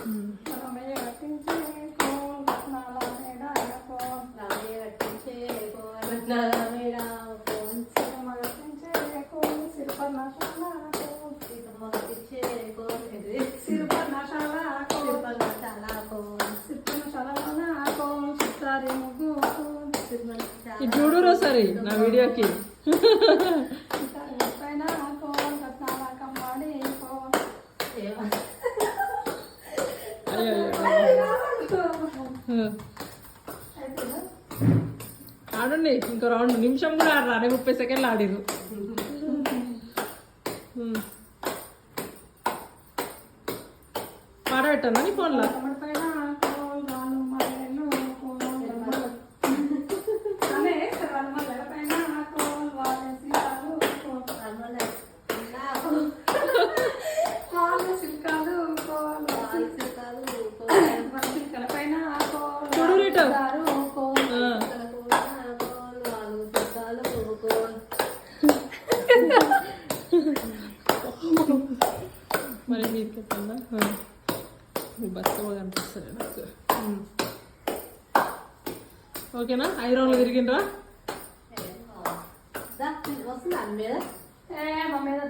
రామయ్య కట్టించే కోన్ రత్నాల మేడ కోన్ రామయ్య కట్టించే కోన్ రత్నాల మేడ కోన్ సీతమ్మ కట్టించే కోన్ సిరిపర్ణశాల కోన్ సీతమ్మ కట్టించే కోన్ సిరిపర్ణశాల కోన్ సిరిపర్ణశాల కోన్ సిరిపర్ణశాలలోన కోన్ చిత్తారి ముగ్గు కోన్ ఇది చూడురా సరే నా వీడియోకి చిత్తారి పైన కోన్ రత్నాల కమ్మాడి కోన్ ఆడండి ఇంకో 2 నిమిషం కూడా ఆడరా 30 సెకండ్లు ఆడిరు పాట పెట్టాను నీ ఫోన్లో పైన కోన్ రాను మల్లెలు కోన్ అనే మల్లెల పైన కోన్ వాళ్ళ సీతాలు కోన్ వాళ్ళ సిల్కాలు కోన్ సిల్కల పైన కోన్ చూడు రేటు. దారు కోన్ మరి మీరు చెప్పండి మీ బస్సు కూడా కనిపిస్తుంది నాకు ఓకేనా 5 రౌండ్లు తిరిగిండ్రా వస్తుందా మీద మా మీద